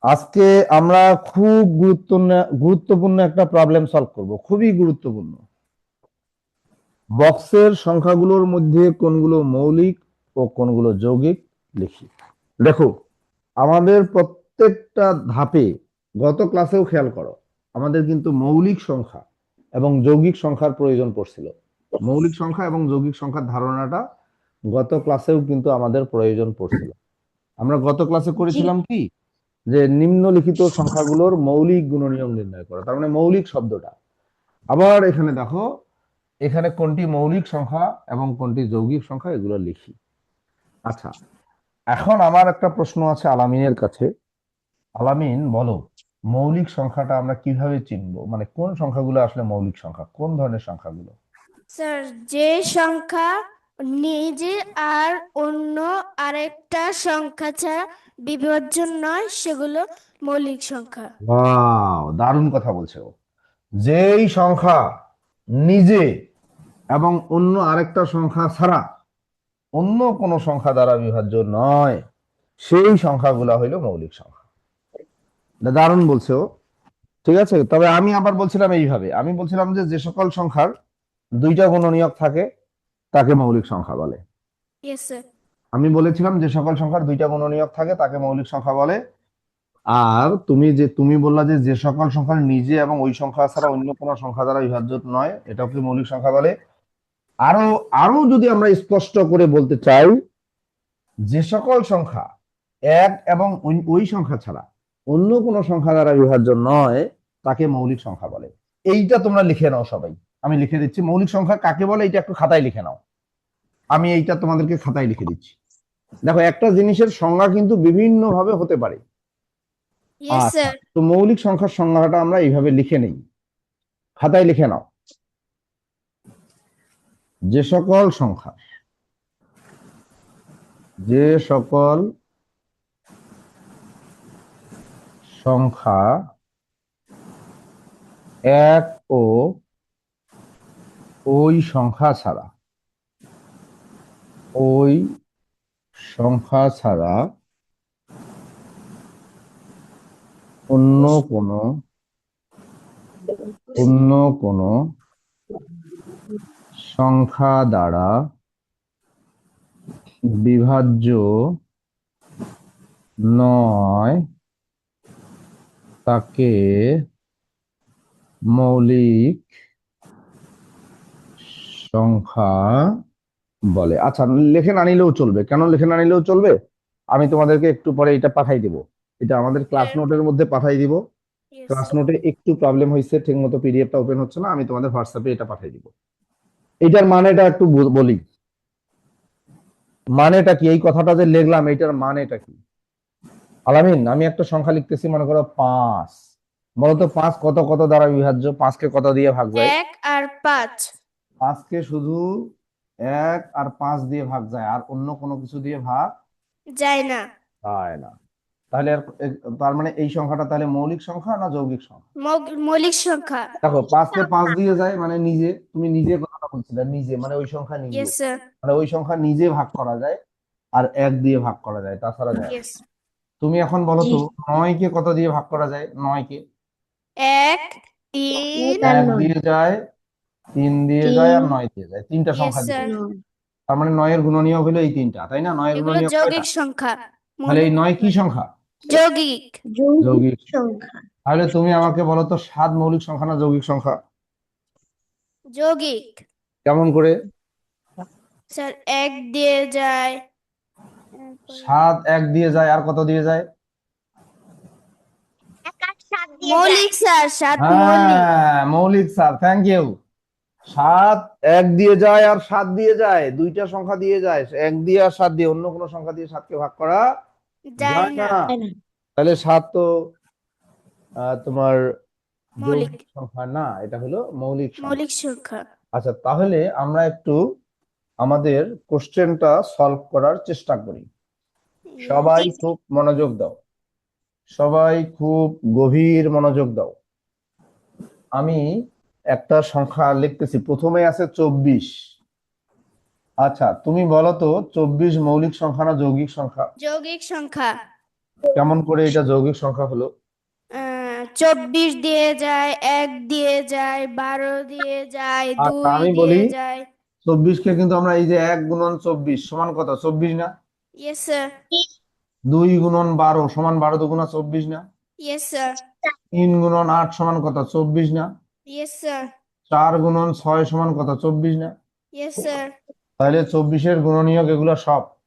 আজকে আমরা খুব গুরুত্বপূর্ণ একটা প্রবলেম সলভ করব, খুবই গুরুত্বপূর্ণ। বক্সের সংখ্যাগুলোর মধ্যে কোনগুলো মৌলিক ও কোনগুলো যৌগিক লিখি। দেখো, আমাদের প্রত্যেকটা ধাপে, গত ক্লাসেও খেয়াল করো, আমাদের কিন্তু মৌলিক সংখ্যা এবং যৌগিক সংখ্যার প্রয়োজন পড়ছিল। মৌলিক সংখ্যা এবং যৌগিক সংখ্যার ধারণাটা গত ক্লাসেও কিন্তু আমাদের প্রয়োজন পড়ছিল। আমরা গত ক্লাসে জি করেছিলাম কি, যে নিম্নলিখিত সংখ্যাগুলোর মৌলিক গুণনীয়ক নির্ণয় করা, তার মানে মৌলিক শব্দটা। আবার এখানে দেখো, এখানে কোনটি মৌলিক সংখ্যা এবং কোনটি যৌগিক সংখ্যা এগুলো লিখি। আচ্ছা, এখন আমার একটা প্রশ্ন আছে আলামিনের কাছে। আলামিন, বলো, মৌলিক সংখ্যাটা আমরা কিভাবে চিনবো? মানে কোন সংখ্যাগুলো আসলে মৌলিক সংখ্যা, কোন ধরনের সংখ্যাগুলো? স্যার, যে সংখ্যা নিজে আর অন্য আরেকটা সংখ্যা ছাড়া বিভাজ্য নয় সেগুলো মৌলিক সংখ্যা। ওয়াও, দারুণ কথা বলছে ও। যেই সংখ্যা নিজে এবং অন্য আরেকটা সংখ্যা ছাড়া অন্য কোনো সংখ্যা দ্বারা বিভাজ্য নয়, সেই সংখ্যাগুলা হইল মৌলিক সংখ্যা। এটা দারুণ বলছে ও। ঠিক আছে, তবে আমি আবার বলছিলাম এইভাবে, আমি বলছিলাম যে যে সকল সংখ্যার দুইটা গুণনীয়ক থাকে তাকে মৌলিক সংখ্যা বলে। Yes sir. আমি বলেছিলাম যে সকল সংখ্যার দুইটা গুণনীয়ক থাকে তাকে মৌলিক সংখ্যা বলে। আর তুমি বললা যে যে সকল সংখ্যার নিজে এবং ওই সংখ্যা ছাড়া অন্য কোনো সংখ্যা দ্বারা বিভাজ্য নয়, এটাকে মৌলিক সংখ্যা বলে। আরো আরো যদি আমরা স্পষ্ট করে বলতে চাই, যে সকল সংখ্যা এক এবং ওই সংখ্যা ছাড়া অন্য কোনো সংখ্যা দ্বারা বিভাজ্য নয় তাকে মৌলিক সংখ্যা বলে। এইটা তোমরা লিখে নাও সবাই। আমি লিখে দিচ্ছি মৌলিক সংখ্যা কাকে বলে, এটা একটু খাতায় লিখে নাও। আমি এইটা তোমাদেরকে খাতায় লিখে দিচ্ছি। দেখো, একটা জিনিসের সংজ্ঞা কিন্তু বিভিন্ন ভাবে হতে পারে। ইয়েস আচ্ছা, স্যার। তো মৌলিক সংখ্যার সংজ্ঞাটা আমরা এইভাবে লিখে নেই, খাতায় লিখে নাও। যে সকল সংখ্যা, যে সকল সংখ্যা এক ও ওই সংখ্যা ছাড়া, ওই সংখ্যা ছাড়া অন্য কোনো অন্য কোনো সংখ্যা দ্বারা বিভাজ্য নয় তাকে মৌলিক সংখ্যা বলে। আচ্ছা, লেখে না নিলেও চলবে। কেন লেখে না নিলেও চলবে? আমি তোমাদেরকে একটু পরে এটা পাঠাই দিব, এটা আমাদের ক্লাস নোটের মধ্যে পাঠাই দিব। Yes class sir. নোটে একটু প্রবলেম হয়েছে, ঠিক মতো পিডিএফটা ওপেন হচ্ছে না, আমি তোমাদের হোয়াটসঅ্যাপে এটা পাঠাই দিব। এটার মানেটা একটু বলি, মানেটা কি? এই কথাটা যে লিখলাম এটার মানেটা কি? আলামিন, আমি একটা সংখ্যা লিখতেছি, মনে করো 5। বলতো 5 কত কত দ্বারা বিভাজ্য? 5কে কত দিয়ে ভাগ যায়? 1 আর 5 5কে শুধু 1 আর 5 দিয়ে ভাগ যায়, আর অন্য কোনো কিছু দিয়ে ভাগ যায় না। যায় না। তাহলে তার মানে এই সংখ্যাটা তাহলে মৌলিক সংখ্যা না যৌগিক সংখ্যা? মৌলিক সংখ্যা। দেখো, 5কে 5 দিয়ে যায় মানে নিজে, তুমি নিজে কথাটা বলছিলে, নিজে মানে ওই সংখ্যা নিজে, ইয়েস স্যার। মানে ওই সংখ্যা নিজে ভাগ করা যায়, আর 1 দিয়ে ভাগ করা যায়, তাছাড়া যায় না। ইয়েস। তুমি এখন বলো জি। তো, 9কে কত দিয়ে ভাগ করা যায়? 9কে 1, 3। 1 দিয়ে যায়, 3 দিয়ে যায়, আর 9 দিয়ে যায়। তিনটা ইয়েস সংখ্যা দিয়ে স্যার। যায়। তার মানে 9 এর গুণনীয়ক হলো এই তিনটা, তাই না? 9 এর এগুলো গুণনীয়ক কয়টা? যৌগিক সংখ্যা। তাহলে এই 9 কি সংখ্যা? যৌগিক। যৌগিক সংখ্যা। তাহলে তুমি আমাকে বলো তো, 7 মৌলিক সংখ্যা না যৌগিক সংখ্যা? যৌগিক। কেমন করে? স্যার, 1 দিয়ে যায়। 7 1 দিয়ে যায়, আর কত দিয়ে যায়? মৌলিক স্যার, 7 মৌলিক। হ্যাঁ, মৌলিক স্যার, থ্যাংক ইউ। 7 1 দিয়ে যায় আর 7 দিয়ে যায়, দুইটা সংখ্যা দিয়ে যায়, 1 দিয়ে আর 7 দিয়ে, অন্য কোনো সংখ্যা দিয়ে 7কে ভাগ করা যায় যায় না। না। তাহলে 7 তো তোমার মৌলিক। যৌগিক সংখ্যা না, এটা হলো মৌলিক সংখ্যা। মৌলিক সংখ্যা। আচ্ছা, তাহলে আমরা একটু আমাদের কোশ্চেনটা সলভ করার চেষ্টা করি। সবাই খুব মনোযোগ দাও, সবাই খুব গভীর মনোযোগ দাও। আমি একটা সংখ্যা লিখতেছি, প্রথমে আছে 24। আচ্ছা, তুমি বলো তো, 24 মৌলিক সংখ্যা না যৌগিক সংখ্যা? যৌগিক সংখ্যা। কেমন করে এটা যৌগিক সংখ্যা হলো? 24 দিয়ে যায়, 1 দিয়ে যায়, 12 দিয়ে যায়, আচ্ছা 2 আমি দিয়ে বলি, যায়। 24 কে কিন্তু আমরা এই যে 1 গুণন 24 সমান কত, 24 না? Yes sir. 2 গুণন 12 সমান 12 দুগুণা 24 না? Yes sir. 3 গুণন 8 সমান কত, 24 না? Yes sir. 4 গুণন 6 সমান কত, 24 না? Yes sir. তাহলে 24-এর গুণনীয়ক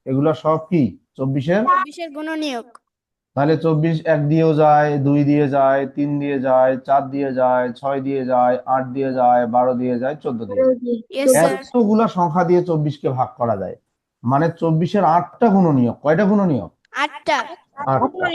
এগুলা সব কি 24-এর? 24-এর গুণনীয়ক। তাহলে 24 1 দিয়েও যায়, 2 দিয়ে যায়, 3 দিয়ে যায়, 4 দিয়ে যায়, 6 দিয়ে যায়, 8 দিয়ে যায়, 12 দিয়ে যায়, 14 দিয়ে যায়। Yes sir. এতগুলা সংখ্যা দিয়ে 24-কে ভাগ করা যায়, মানে 24-এর 8টা গুণনীয়ক। কয়টা গুণনীয়ক? 8টা। 8টা।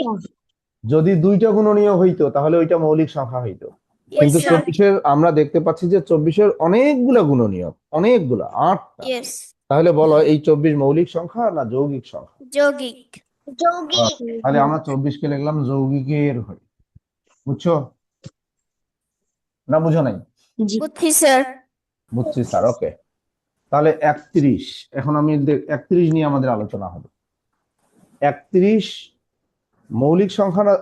যদি 2টা গুণনীয়ক হইতো তাহলে ওইটা মৌলিক সংখ্যা হইতো, ইয়েস কিন্তু স্যার। 24-এর আমরা দেখতে পাচ্ছি যে 24-এর অনেকগুলা গুণনীয়ক, অনেকগুলা 8টা। ইয়েস। তাহলে বলো এই 24 মৌলিক সংখ্যা না যৌগিক সংখ্যা? যৌগিক। তাহলে আমরা 24-কে লিখলাম যৌগিকের ঘরে। বুঝছো না বুঝো নাই? বুঝছি স্যার। বুঝছি স্যার, ওকে। তাহলে 31, এখন আমি 31 নিয়ে আমাদের আলোচনা হবে। 31 মৌলিক সংখ্যা না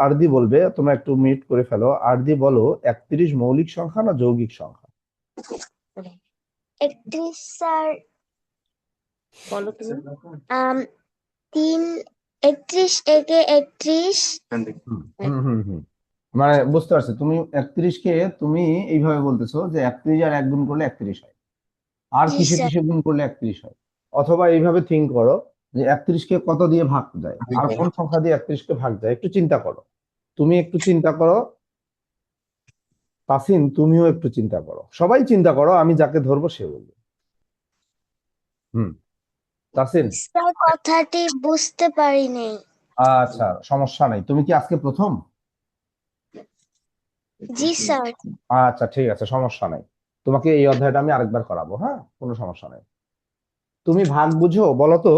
আরদি বলবে, তোমরা একটু মিউট করে ফেলো। আরদি বলো 31 মৌলিক সংখ্যা না যৌগিক সংখ্যা? 31 স্যার, বলো তুমি। 3 31 একে 31। হুম হুম হুম হুম। মানে বুঝতে পারছি, তুমি 31-কে তুমি এইভাবে বলতেছো যে 31 আর 1 গুণ করলে 31 হয়, আর জি কিসে স্যার। কিসে গুণ করলে 31 হয়। অথবা এইভাবে থিঙ্ক করো যে 31-কে কত দিয়ে ভাগ যায়, আর কোন সংখ্যা দিয়ে 31-কে ভাগ যায়, একটু চিন্তা করো। তুমি একটু চিন্তা করো, তাসিন তুমিও একটু চিন্তা করো, সবাই চিন্তা করো, আমি যাকে ধরবো সে বলবে। হুম, তাসিন। স্যার কথাটি বুঝতে পারিনি। আচ্ছা সমস্যা নাই, তুমি কি আজকে প্রথম? জি স্যার। আচ্ছা ঠিক আছে, সমস্যা নাই। তোমাকে এই অধ্যায়টা আমি আরেকবার করাবো, হ্যাঁ, কোনো সমস্যা নাই। তুমি ভাগ বুঝো, বলো তো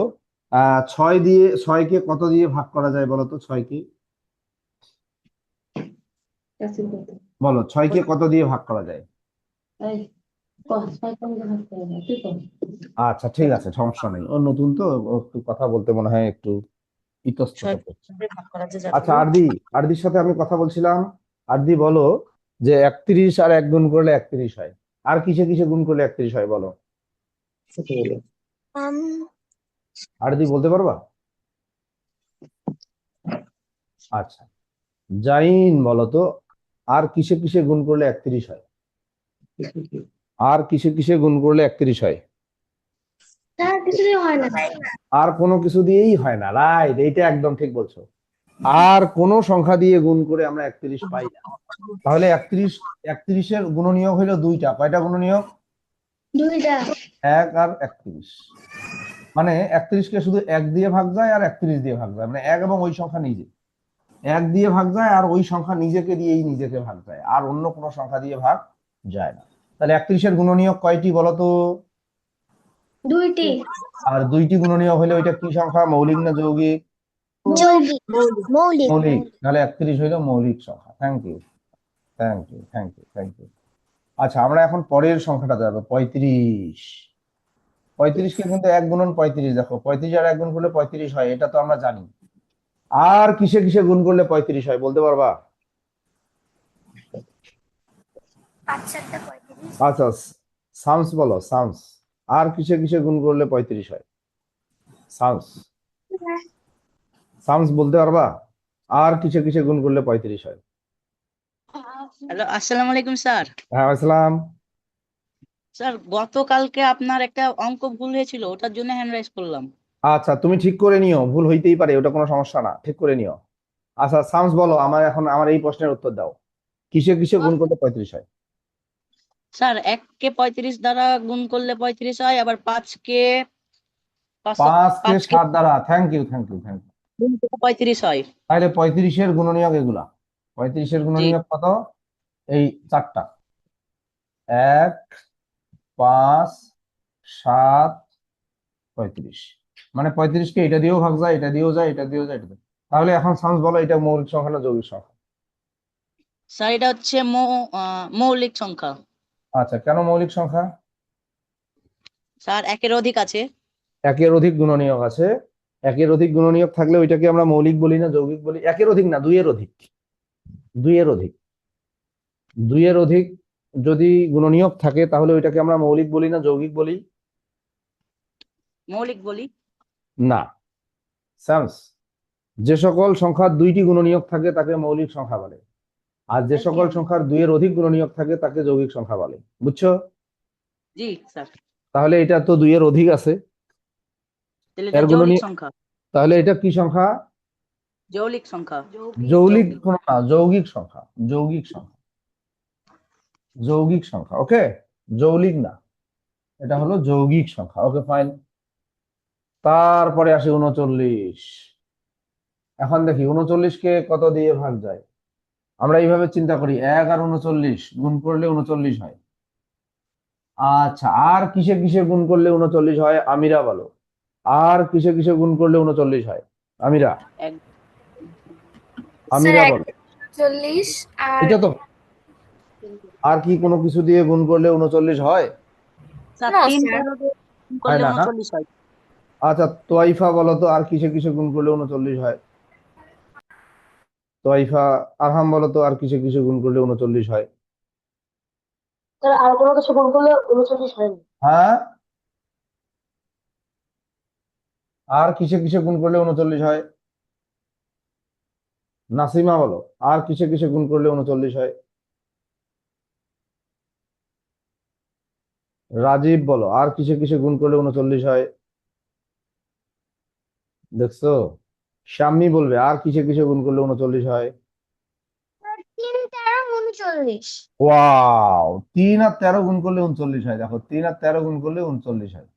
6-কে কত দিয়ে ভাগ করা যায় বলো তো? 6-কে বলো, 6-কে কত দিয়ে ভাগ করা যায়? আচ্ছা ঠিক আছে, সমস্যা নেই, ও নতুন তো, ও একটু কথা বলতে মনে হয় একটু ইতস্তত করছে। আচ্ছা আরদির সাথে আমি কথা বলছিলাম। আরদি বলো যে 31 আর 1 গুণ করলে 31 হয়, আর কিসে কিসে গুণ করলে 31 হয় বলো? আম আরদি বলতে পারবা? আচ্ছা জাইন বলো তো, আর কিসে কিসে গুণ করলে 31 হয়? আর কিসে কিসে গুণ করলে 31 হয়? স্যার কিছুই হয় না। আর কোনো কিছু দিয়েই হয় না, রাইট, এইটা একদম ঠিক বলছো। আর কোনো সংখ্যা দিয়ে গুণ করে আমরা 31 পাই না। তাহলে 31-এর গুণনীয়ক হইলো 2টা। কয়টা গুণনীয়ক? 2টা। 1 আর 31। মানে 31-কে শুধু 1 দিয়ে ভাগ যায় আর 31 দিয়ে ভাগ যায়, মানে 1 এবং ওই সংখ্যা নিজে। 1 দিয়ে ভাগ যায় আর ওই সংখ্যা নিজেকে দিয়েই নিজেকে ভাগ যায়, আর অন্য কোনো সংখ্যা দিয়ে ভাগ যায় না। তাহলে 31-এর গুণনীয়ক কয়টি বলতো? 2টি। আর 2টি গুণনীয়ক হলে ওইটা কি সংখ্যা, মৌলিক না যৌগিক? যৌগিক। মৌলিক। মৌলিক। তাহলে 31 হইলো মৌলিক সংখ্যা। Thank you, thank you, thank you, thank you. আচ্ছা আমরা এখন পরের সংখ্যাটা যাবো, 35। 35-কে কিন্তু 1 গুণন 35, দেখো 35 আর 1 গুণ করলে 35 হয়, এটা তো আমরা জানি। আর কিসে কিসে গুণ করলে 35 হয় বলতে পারবা? আচ্ছা সামস বলো, সামস। আর কিসে কিসে গুণ করলে 35 হয়? সামস, সামস বলতে পারবা? আর কিসে কিসে গুণ করলে 35 হয়? হ্যালো, আসসালামু আলাইকুম স্যার। হ্যাঁ আসসালাম। স্যার গতকালকে আপনার একটা অঙ্ক ভুল হয়েছিল, ওটার জন্য হ্যান্ড রাইজ করলাম। আচ্ছা তুমি ঠিক করে নিও, ভুল হইতেই পারে, ওটা কোনো সমস্যা না, ঠিক করে নিও। আচ্ছা সামস বলো, আমার এই প্রশ্নের উত্তর দাও, কিসে কিসে গুণ করলে 35 হয়? স্যার 1-কে 35 দ্বারা গুণ করলে 35 হয়, আবার 5-কে 5-কে 5-কে 7 দ্বারা, thank you, thank you, thank you. গুণ করলে 35 হয়। তাহলে 35-এর গুণনীয়ক এগুলা, 35-এর জি গুণনীয়ক কত? এই 4টা, 1, 5, 7, 35। মানে 35-কে এটা দিয়েও ভাগ যায়, এটা দিয়েও যায়, এটা দিয়েও যায়, এটা দিয়েও। তাহলে এখন সামস বলো, এটা মৌলিক সংখ্যা না যৌগিক সংখ্যা? স্যার, এটা হচ্ছে মৌলিক সংখ্যা। আচ্ছা কেন মৌলিক সংখ্যা? স্যার 1-এর অধিক আছে। 1-এর অধিক গুণনীয়ক আছে, একের অধিক গুণনীয়ক থাকলে ওইটাকে আমরা মৌলিক বলি না যৌগিক বলি? একের অধিক না, দুইয়ের অধিক। দুইয়ের অধিক, দুইয়ের অধিক যদি গুণনীয়ক থাকে তাহলে ওইটাকে আমরা মৌলিক বলি না যৌগিক বলি? মৌলিক বলি। না স্যামস, যে সকল সংখ্যার দুইটি গুণনীয়ক থাকে তাকে মৌলিক সংখ্যা বলে, আর যে সকল সংখ্যার দুইয়ের অধিক গুণনীয়ক থাকে তাকে যৌগিক সংখ্যা বলে। বুঝছো? জি স্যার। তাহলে এটা তো দুইয়ের অধিক আছে, তাহলে এর এটা যৌগিক গুণনীয়ক, সংখ্যা। তাহলে এটা কি সংখ্যা? যৌগিক সংখ্যা। যৌগিক না, যৌগিক সংখ্যা, যৌগিক সংখ্যা, যৌগিক সংখ্যা। ওকে, যৌগিক না, এটা হলো যৌগিক সংখ্যা। Okay fine. তারপরে আসে 39। এখন দেখি 39 কে কত দিয়ে ভাগ যায়। আমরা এইভাবে চিন্তা করি, 1 আর 39 গুণ করলে 39 হয়। আচ্ছা, আর কিসে কিসে গুণ করলে 39 হয়? আমিরা বলো, আর কিসে কিসে গুণ করলে 39 হয়? আমিরা, এক আমিরা বলো। 40 আর এটা তো, আর কি কোনো কিছু দিয়ে গুণ করলে 39 হয়? স্যার না, 3 স্যার। 13 দিয়ে গুণ হয় করলে না, না? 39 হয়। আচ্ছা, তোয়াইফা বলো তো, আর কিসে কিসে গুণ করলে 39 হয়? তোয়াইফা, আরহাম বলো তো, আর কিসে কিসে গুণ করলে 39 হয়? স্যার আর কোনো কিছু গুণ করলে 39 হয় না। হ্যাঁ, আর কিসে কিসে গুণ করলে 39 হয়? নাসিমা বলো, আর কিসে কিসে গুণ করলে 39 হয়? রাজীব বলো, আর কিসে কিসে গুণ করলে 39 হয়? দেখছো? শাম্মী বলবে, আর কিসে কিসে গুণ করলে 39 হয়? 3 13 39। ওয়াও, 3 আর 13 গুণ করলে 39 হয়। দেখো, 3 আর 13 গুণ করলে 39 হয়।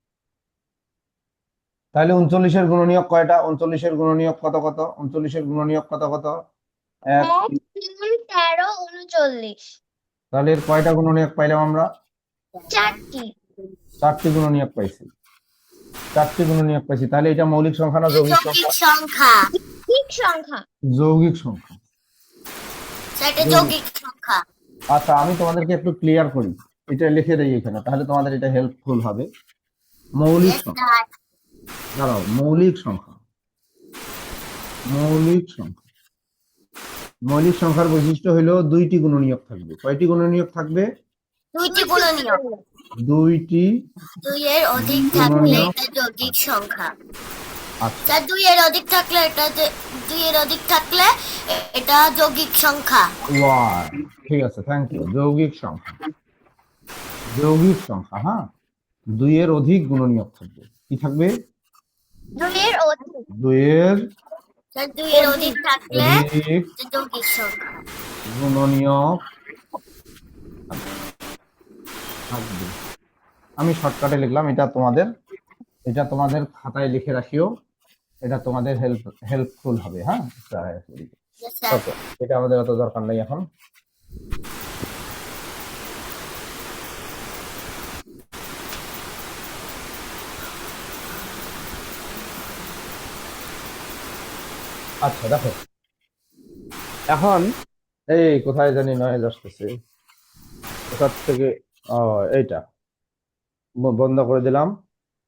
তাহলে 39-এর গুণনীয়ক কয়টা? 39-এর গুণনীয়ক কত কত? 39-এর গুণনীয়ক কত কত? 1। 13 39। তাহলে এর কয়টা গুণনীয়ক পাইলাম আমরা? 4টি। 4টি গুণনীয়ক পাইছি, 4টি গুণনীয়ক পাইছি। তাহলে এটা মৌলিক সংখ্যা না যৌগিক সংখ্যা? সংখ্যা। ঠিক সংখ্যা। যৌগিক সংখ্যা। সেটা যৌগিক সংখ্যা। আচ্ছা, আমি তোমাদেরকে একটু ক্লিয়ার করি, এটা লিখে দেই এখানে, তাহলে তোমাদের এটা হেল্পফুল হবে। মৌলিক সংখ্যা, দাঁড়াও, মৌলিক সংখ্যা, মৌলিক সংখ্যা, মৌলিক সংখ্যার বৈশিষ্ট্য হলো দুইটি গুণনীয়ক থাকবে। কয়টি গুণনীয়ক থাকবে? দুইটি গুণনীয়ক। দুইটি দুইয়ের অধিক থাকলে গুণনীয়ক। এটা যৌগিক সংখ্যা। আচ্ছা, স্যার দুইয়ের অধিক থাকলে এটা যৌগিক সংখ্যা। ওয়াও, ঠিক আছে, থ্যাংক ইউ। যৌগিক সংখ্যা, যৌগিক সংখ্যা। হ্যাঁ, দুইয়ের অধিক গুণনীয়ক থাকবে। কি থাকবে? দুইয়ের অধিক। দুইয়ের স্যার দুইয়ের অধিক থাকলে অধিক এটা যৌগিক সংখ্যা। গুণনীয়ক থাকবে। আমি শর্টকাটে লিখলাম, এটা তোমাদের খাতায় লিখে রাখিও, এটা তোমাদের হেল্পফুল হবে। হ্যাঁ, Yes, sir. ওকে, এটা আমাদের অত দরকার নেই এখন। আচ্ছা দেখো, এখন এই কোথায় জানি নয়েজ আসতেছে, কোথার থেকে? এইটা বন্ধ করে দিলাম।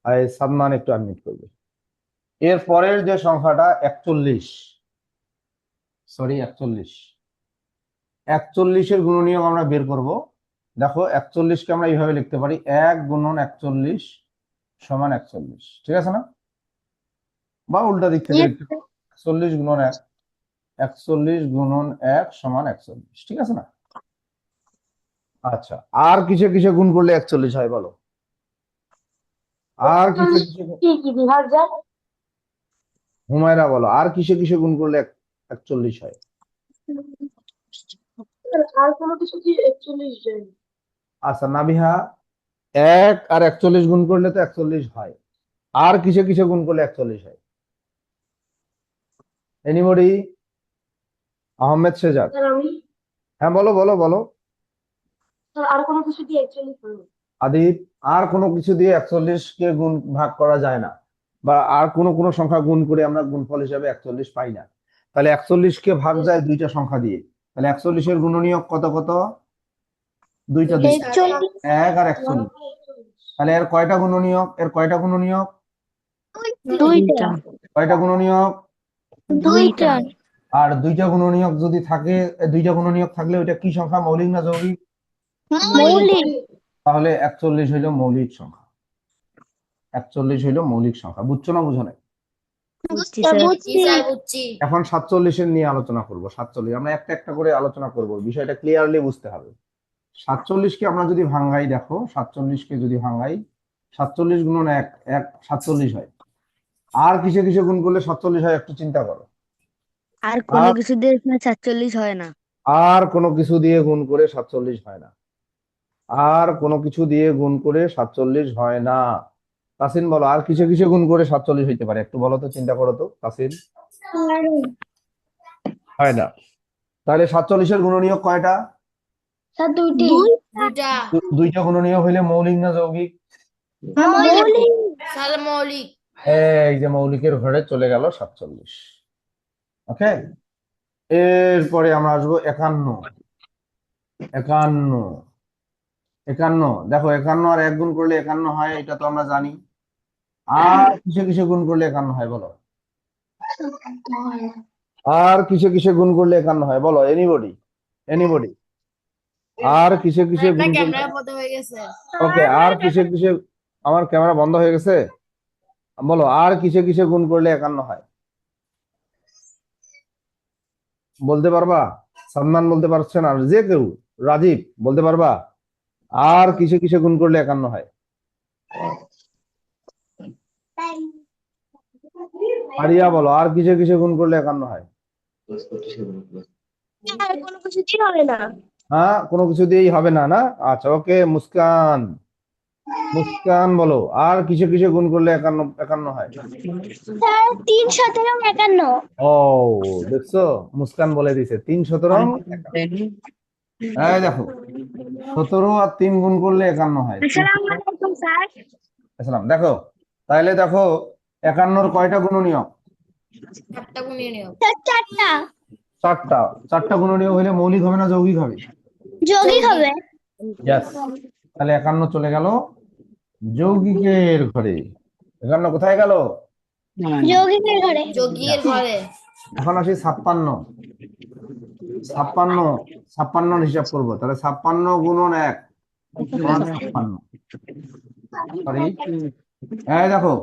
আর এই সালমান একটু আনমিউট করবে। এর পরের যে সংখ্যাটা 41, সরি 41, 41-এর গুণনীয়ক আমরা বের করব। দেখো, 41-কে আমরা এইভাবে লিখতে পারি, 1 গুণন 41 সমান 41, ঠিক আছে না? বা উল্টা দিক থেকে লিখতে পারি, 41 গুণন 1, 41 গুণন 1 সমান 41, ঠিক আছে না? আচ্ছা, আর কিসে কিসে গুণ করলে 41 হয় বলো? আর কিসে কিসে কি বিভাগ যায়? হুমায়রা বলো, আর কিসে কিসে গুণ করলে 41 হয়? আর কোনো কিছু কি 41 যায়? আচ্ছা নাবিহা, 1 আর 41 গুণ করলে তো 41 হয়, আর কিসে কিসে গুণ করলে 41 হয়? এনিবডি? আহমেদ শেজাদ, স্যার আমি হ্যাঁ বলো বলো বলো। স্যার আর কোনো কিছু দিয়ে 41 হয় না। আদিব, আর কোনো কিছু দিয়ে 41-কে গুণ ভাগ করা যায় না, বা আর কোনো সংখ্যা গুণ করে আমরা গুণফল হিসাবে 41 পাই না। তাহলে 41-কে ভাগ যায় দুইটা সংখ্যা দিয়ে। তাহলে 41-এর গুণনীয়ক কত কত? দুইটা, 1 আর 41। তাহলে এর কয়টা গুণনীয়ক? দুইটা। কয়টা গুণনীয়ক? দুইটা। আর দুইটা গুণনীয়ক যদি থাকে, দুইটা গুণনীয়ক থাকলে ওইটা কি সংখ্যা, মৌলিক না যৌগিক? মৌলিক। তাহলে 41 হইলো মৌলিক সংখ্যা। 41 হইলো মৌলিক সংখ্যা। বুঝছো না বুঝো নাই? বুঝছি। এখন 47 এর নিয়ে আলোচনা করব। 47 আমরা একটা একটা করে আলোচনা করব, বিষয়টা ক্লিয়ারলি বুঝতে হবে। 47 কে আমরা যদি ভাঙাই, দেখো 47 কে যদি ভাঙাই, 47 গুণন 1 47 হয়। আর কিসে কিসে গুণ করলে 47 হয় একটু চিন্তা করো। আর কোনো আর কিছু দিয়ে এখানে 47 হয় না। আর কোনো কিছু দিয়ে গুণ করে 47 হয় না। আর কোনো কিছু দিয়ে গুণ করে 47 হয় না। তাসিন বলো, আর কিসে কিসে গুণ করে 47 হইতে পারে? একটু বলো তো, চিন্তা করো তো তাসিন। হয় না। তাহলে 47 এর গুণনীয়ক কয়টা? স্যার দুইটি। দুইটা। দুইটা গুণনীয়ক হইলে মৌলিক না যৌগিক? মৌলিক। এই যে মৌলিকের ঘরে চলে গেল 47। ওকে, এরপরে আমরা আসবো 51। 51 51 দেখো, 51 আর 1 গুণ করলে 51 হয়, এটা তো আমরা জানি। আর কিসে কিসে গুণ করলে 51 হয় বলো? আর কিসে কিসে গুণ করলে 51 হয় বলো? এনিবডি? এনিবডি? আর কিসে কিসে গুণ করলে? ক্যামেরা বন্ধ হয়ে গেছে। ওকে, আর কিসে কিসে? আমার ক্যামেরা বন্ধ হয়ে গেছে। বলো, আর কিসে কিসে গুণ করলে 51 হয়? বলতে পারবা? সালমান বলতে পারছে না, যে কেউ, রাজীব বলতে পারবা? আর কিসে কিসে গুণ করলে 51 হয়? আরিয়া বলো, আর কিসে কিসে গুণ করলে 51 হয়? আর কোনো কিছু দিয়ে হবে না। হ্যাঁ, কোনো কিছু দিয়েই হবে না, না? আচ্ছা, ওকে, মুস্কান। মুস্কান বলো, আর কিসে কিসে গুণ করলে 51 হয়? স্যার 3 17 51। ও, দেখছো, মুস্কান বলে দিছে 3 17 51। এই দেখো, 17 আর 3 গুণ করলে 51 হয়। আসসালামু আলাইকুম স্যার। আসসালাম। দেখো, তাহলে দেখো 51 কয়টা গুণনীয়ক? চারটা গুণিয়ে নিও। স্যার 4টা। 4টা। 4টা গুণনীয়ক হইলে মৌলিক হবে না যৌগিক হবে? যৌগিক হবে। ইয়েস। তাহলে 51 চলে গেল যৌগিকের ঘরে। 51 কোথায় গেল? যৌগিকের ঘরে। যোগীর ঘরে। এখন আসি 56। 56 56 হিসাব করবো। তাহলে 56 গুণন 1 সমান 56। সরি, এই দেখো,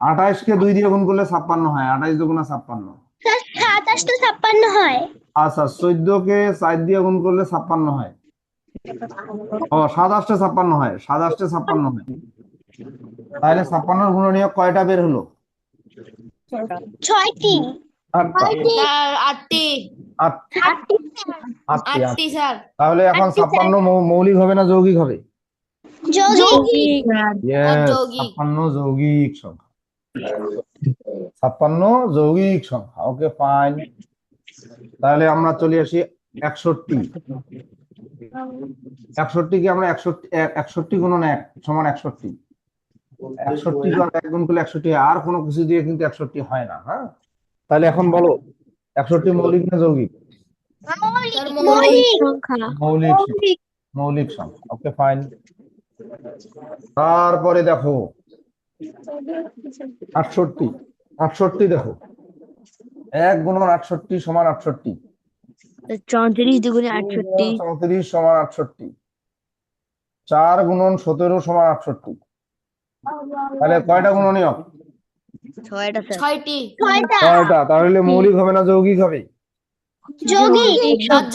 28 কে 2 দিয়ে গুণ করলে 56 হয়। 28 দুগুণা 56। স্যার 27 তো 56 হয়। আচ্ছা, 14 কে 4 দিয়ে গুণ করলে 56 হয়। ও, 27 56 হয়। 27 56 হয়। তাহলে 56 গুণনীয়ক কয়টা বের হলো? 6টি। 8টা। স্যার আটটি। 8টি। 8টি। আটটি স্যার। তাহলে এখন 56 মৌলিক হবে না যৌগিক হবে? যৌগিক। ইয়েস, যৌগিক। 56 যৌগিক সংখ্যা। 56 যৌগিক সংখ্যা। ওকে, ফাইন। তাহলে আমরা চলে আসি 61। 61 কে আমরা 61 গুণন 1 সমান 61। 61 কে 1 গুণ করলে 61 হয়। আর কোনো কিছু দিয়ে কিন্তু 61 হয় না। হ্যাঁ, তাহলে এখন বলো 61 মৌলিক না যৌগিক? স্যার মৌলিক। মৌলিক সংখ্যা। মৌলিক সংখ্যা। ওকে, ফাইন। তারপরে দেখো 68। 68 দেখো, 1 গুণন 68 সমান 68। 34 দুগুণে 68। 34 সমান 68। 4 গুণন 17 সমান 68। তাহলে কয়টা গুণনীয়ক? 6টা স্যার। 6টি। 6টা। 6টা। তাহলে মৌলিক হবে না যৌগিক হবে? যৌগিক।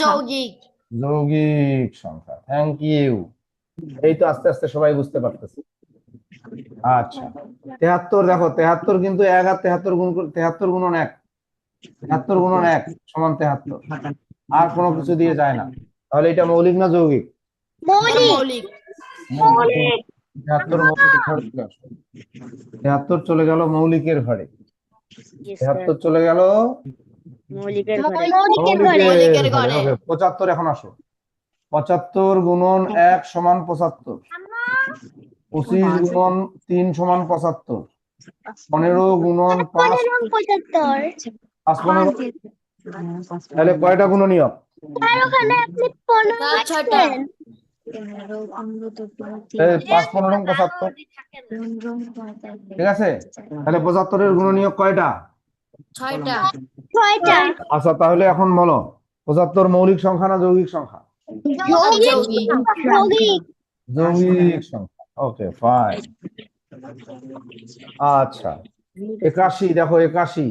যৌগিক। যৌগিক সংখ্যা। Thank you. এই তো আস্তে আস্তে সবাই বুঝতে পারতেছে। আচ্ছা, 73 দেখো, 73 কিন্তু 1 আর 73 গুণ 73 গুণন 1 73 গুণন 1 সমান 73। আর কোনো কিছু দিয়ে যায় না। তাহলে এটা মৌলিক না যৌগিক? মৌলিক। মৌলিক। 73 মৌলিকের ঘরে চলে আসলো। 73 চলে গেল মৌলিকের ঘরে। Yes, sir. 73 চলে গেল মৌলিকের ঘরে। মৌলিকের ঘরে। মৌলিকের ঘরে। ওকে, 75 এখন আসো। 75 গুণন 1 সমান 75। 25 গুণন 3 সমান 75। 15 গুণন 5 75। 5 15। তাহলে কয়টা গুণনীয়ক? আর ওখানে আপনি 15 স্যার 6টা। লিখছেন। 5 15 75। ঠিক আছে, তাহলে 75 এর গুণনীয়ক কয়টা? ছয়টা আচ্ছা তাহলে এখন বলো 75 মৌলিক সংখ্যা না যৌগিক সংখ্যা? যৌগিক যৌগিক সংখ্যা। Okay fine. আচ্ছা 81 দেখো 81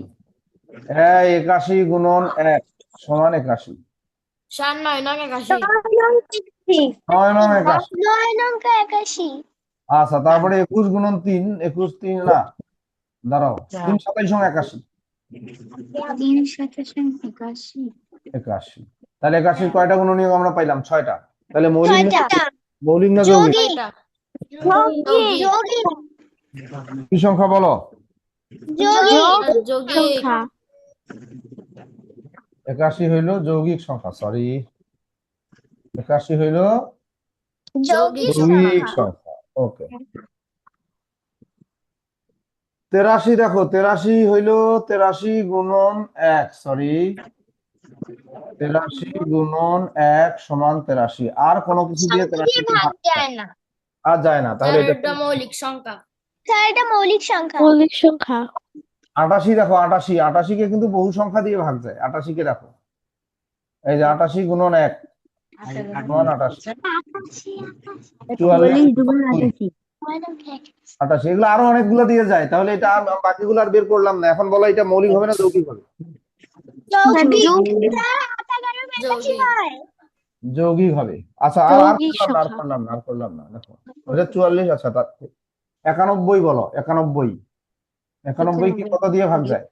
81 গুণন 1 সমান 81। 7 9 9 81 9 9 81। 81 আচ্ছা তারপরে 21 গুণন 3 21 3 না দাঁড়াও 3 27 81। 81 তাহলে 81 কয়টা গুণনীয়ক আমরা পাইলাম? 6টা। তাহলে মৌলিক না যৌগিক? ছয়টা কি সংখ্যা বলো? যৌগিক 81 হইল যৌগিক সংখ্যা, সরি 81 হইল যৌগিক যৌগিক সংখ্যা। ওকে 83 দেখো 83 হইল 83 গুণন 1 সরি 83 গুণন 1 সমান 83। আর কোনো কিছু দিয়ে 83 কে ভাগ যায় না আর যায় না, তাহলে এটা এটা মৌলিক সংখ্যা স্যার এটা মৌলিক সংখ্যা 88 দেখো 88 88 কে কিন্তু বহু সংখ্যা দিয়ে ভাগ যায়। 88 কে দেখো এই যে 88 গুণন 1 সমান 88 চুয়াল্লিশ 44 দুগুণে 88 88 এগুলো আরো অনেকগুলো দিয়ে যায়। তাহলে এটা আর বাকিগুলো আর বের করলাম না। এখন বলো এটা মৌলিক হবে না যৌগিক হবে? যৌগিক হবে। আচ্ছা আর করলাম না দেখো ওটা 44। আচ্ছা 91 বলো 91 91 কি কত দিয়ে ভাগ যায়?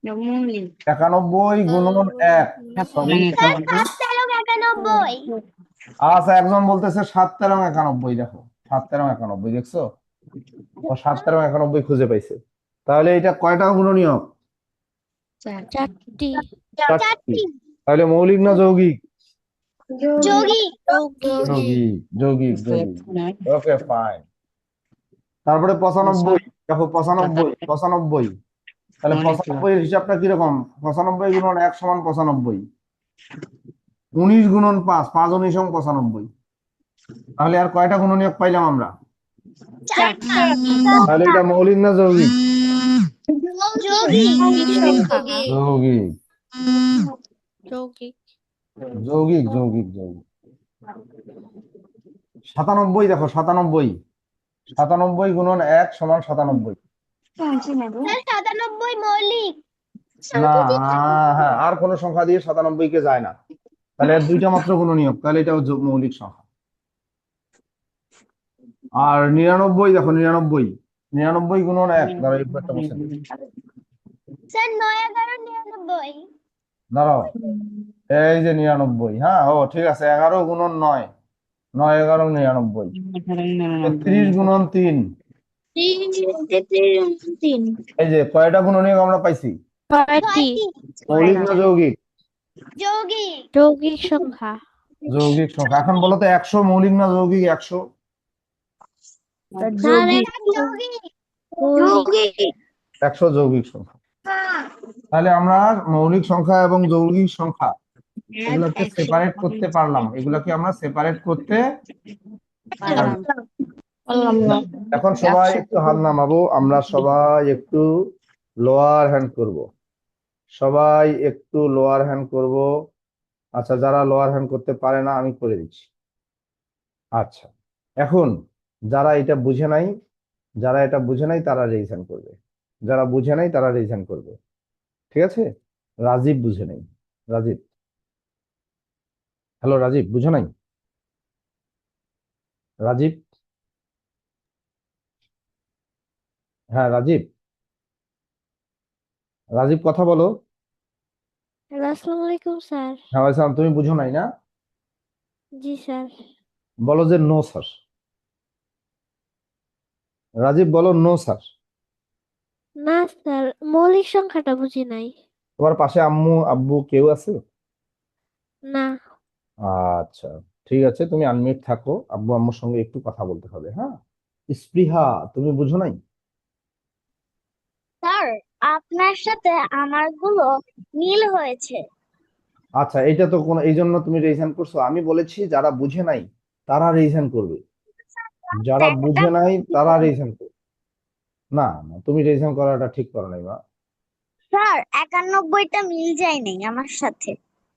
91 গুণন 1 সরি। আচ্ছা একজন বলতেছে 7 13 91 দেখো 7 13 91 দেখছো ও 7 13 91 খুঁজে পাইছে। তাহলে এটা কয়টা গুণনীয়ক? 4টি চারটি। তাহলে মৌলিক না যৌগিক? যৌগিক যৌগিক। Okay fine. তারপরে 95 দেখো 95 তাহলে 95 এর হিসাবটা কিরকম? 95 গুণন 1 সমান 95। 19 গুণন 5 5 19 95। তাহলে আর কয়টা গুণনীয়ক পাইলাম আমরা? তাহলে এটা মৌলিক না যৌগিক? যৌগিক। 97 দেখো 97 গুণন 1 সমান 97। 97 মৌলিক না হ্যাঁ আর কোন সংখ্যা দিয়ে 97 কে যায় না। তাহলে এর দুইটা মাত্র গুণনীয়ক, তাহলে এটা মৌলিক সংখ্যা। আর 99 দেখো 99 গুণন 1 দাঁড়াও একটু একটা বসে স্যার 9 11 99 দাঁড়াও এই যে 99 হ্যাঁ ও ঠিক আছে 11 গুণন 9 9 11 99 33 গুণন 3 এই যে কয়টা গুণনীয়ক আমরা পাইছি? মৌলিক না যৌগিক? যৌগিক সংখ্যা যৌগিক সংখ্যা। এখন বলো তো 100 মৌলিক না যৌগিক? 100 যৌগিক সংখ্যা। তাহলে আমরা মৌলিক সংখ্যা এবং যৌগিক সংখ্যা এগুলোকে সেপারেট করতে পারলাম। এগুলোকে আমরা সেপারেট করতে পারলাম। এখন সবাই একটু হাত নামাবো, আমরা সবাই একটু লোয়ার হ্যান্ড করব। সবাই একটু লোয়ার হ্যান্ড করব। আচ্ছা যারা লোয়ার হ্যান্ড করতে পারে না আমি করে দিচ্ছি। আচ্ছা এখন যারা এটা বুঝে নাই তারা রেইজ হ্যান্ড করবে। যারা বুঝে নাই তারা রেইজ হ্যান্ড করবে। ঠিক আছে? রাজীব বুঝে নাই। রাজীব, হ্যালো রাজীব, বুঝে নাই? রাজীব, হ্যাঁ রাজীব, কথা বলো। আসসালামু আলাইকুম স্যার। হ্যাঁ ওয়ালাইকুম, তুমি বুঝো নাই না? জি স্যার। বলো যে নো স্যার। রাজীব বলো নো স্যার। না স্যার, মৌলিক সংখ্যাটা বুঝি নাই। তোমার পাশে আম্মু আব্বু কেউ আছে? না। আচ্ছা ঠিক আছে, তুমি আনমিউট থাকো, আব্বু আম্মুর সঙ্গে একটু কথা বলতে হবে। হ্যাঁ স্পৃহা, তুমি বুঝো নাই? স্যার আপনার সাথে আমার গুলো মিল হয়েছে। আচ্ছা এটা তো কোন এই জন্য তুমি রেইজ হ্যান্ড করছো? আমি বলেছি যারা বুঝে নাই তারা রেইজ হ্যান্ড করবে, যারা বুঝে নাই তারা রেইজ হ্যান্ড করবে। না না তুমি রেইজ হ্যান্ড করাটা ঠিক করো নাই মা। স্যার 91টা মিল যায় নাই আমার সাথে।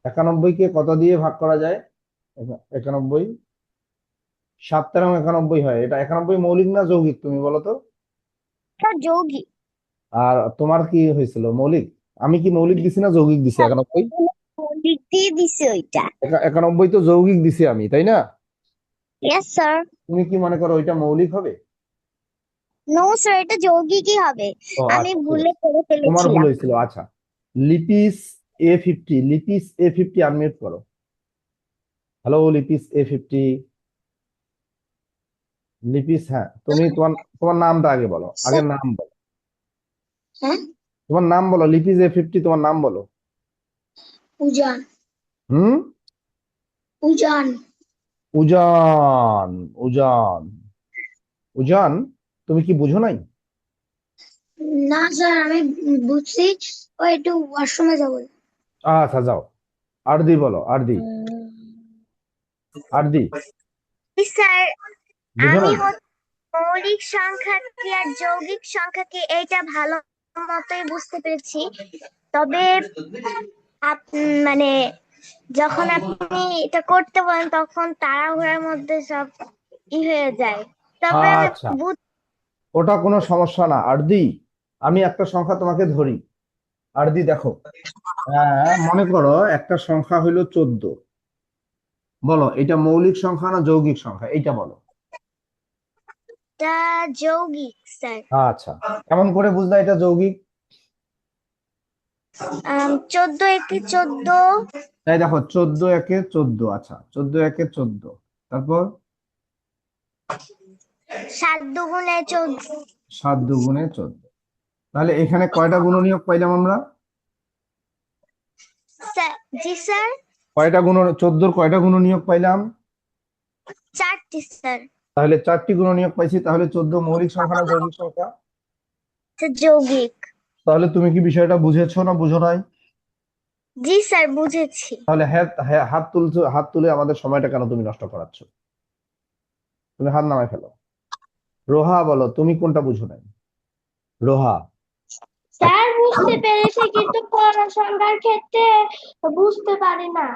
91 কে কত দিয়ে ভাগ করা যায়? 91 7 তেরো 91 হয়। এটা 91 মৌলিক না যৌগিক তুমি বলো তো? স্যার যৌগিক। আর তোমার কি হয়েছিল, মৌলিক? আমি কি মৌলিক দিছি না যৌগিক দিছি? 91 মৌলিক দিয়ে দিছে ওইটা। 91 তো যৌগিক দিছি আমি, তাই না? Yes sir. তুমি কি মনে করো ওইটা মৌলিক হবে? নো স্যার, এটা যৌগিকই হবে। ও আমি আচ্ছা, ঠিক ভুলে আছে। করে তোমার ভুল ফেলেছিলাম। হয়েছিল। আচ্ছা, লিপিস A50 আনমিউট করো। Hello Lipi's A50। লিপিস, হ্যাঁ তুমি তোমার তোমার নামটা আগে বলো, আগে নাম বলো। হ্যাঁ, তোমার নাম বলো, লিপিস A50, তোমার নাম বলো। উজান। হুম। উজান। উজান। উজান। উজান, তুমি কি বুঝো নাই? না স্যার, আমি বুঝছি। ও একটু ওয়াশরুমে যাবো। আচ্ছা যাও। আরদি বলো, আরদি। আরদি, স্যার বুঝো আমি নাই? মৌলিক সংখ্যা কি আর যৌগিক সংখ্যা কি এইটা ভালো মতোই বুঝতে পেরেছি। তবে মানে যখন আপনি এটা করতে বলেন তখন তাড়াহুড়ার মধ্যে সব হয়ে যায়। তবে আমি আচ্ছা, ওটা কোনো সমস্যা না আরদি। আমি একটা সংখ্যা তোমাকে ধরি। আরদি দেখো, মনে করো একটা সংখ্যা হইলো 14। বলো এটা মৌলিক সংখ্যা না যৌগিক সংখ্যা, এইটা বলো। বুঝটা যৌগিক স্যার। আচ্ছা, কেমন করে বুঝলা এটা যৌগিক? 14 একে 14, তাই দেখো, 14 একে 14। আচ্ছা, 14 একে 14, তারপর 7 দুগুণে 14। 7 দুগুণে 14। তাহলে এখানে কয়টা গুণনীয়ক পাইলাম আমরা? জি স্যার। কয়টা 14-র কয়টা গুণনীয়ক পাইলাম? 4টি স্যার। তাহলে 4টি গুণনীয়ক পাইছি। তাহলে 14 মৌলিক সংখ্যা না যৌগিক সংখ্যা? যৌগিক। তাহলে তুমি কি বিষয়টা বুঝেছো না বুঝো নাই? জি স্যার বুঝেছি। তাহলে হাত তুলছো, হাত তুলে আমাদের সময়টা কেন তুমি নষ্ট করাচ্ছ? তুমি হাত নামায় ফেলো। রোহা বলো, তুমি কোনটা বুঝো নাই? রোহা। স্যার বুঝতে পেরেছি, কিন্তু পড়াশোনার ক্ষেত্রে বুঝতে পারি না।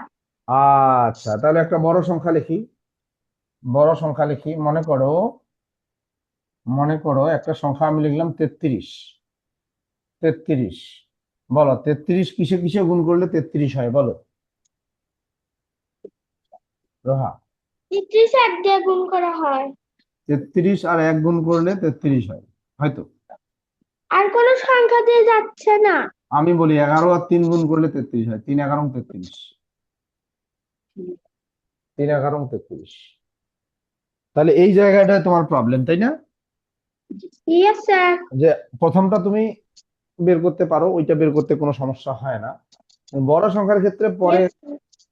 আচ্ছা, তাহলে একটা বড় সংখ্যা লিখি। বড় সংখ্যা লিখি। মনে করো একটা সংখ্যা আমি লিখলাম 33। 33, বলো 33 কিসে কিসে গুণ করলে 33 হয় বলো রোহা? 33 1 দিয়ে গুণ করা হয়। 33 আর 1 গুণ করলে 33 হয়, হয়তো। আর কোনো সংখ্যা দিয়ে যাচ্ছে না। আমি বলি 11 আর 3 গুণ করলে 33 হয়। 3 11 33। 3 11 33। তাহলে এই জায়গাটায় তোমার প্রবলেম, তাই না? Yes sir. যে প্রথমটা তুমি বের করতে পারো, ওইটা বের করতে কোনো সমস্যা হয় না। বড় সংখ্যার ক্ষেত্রে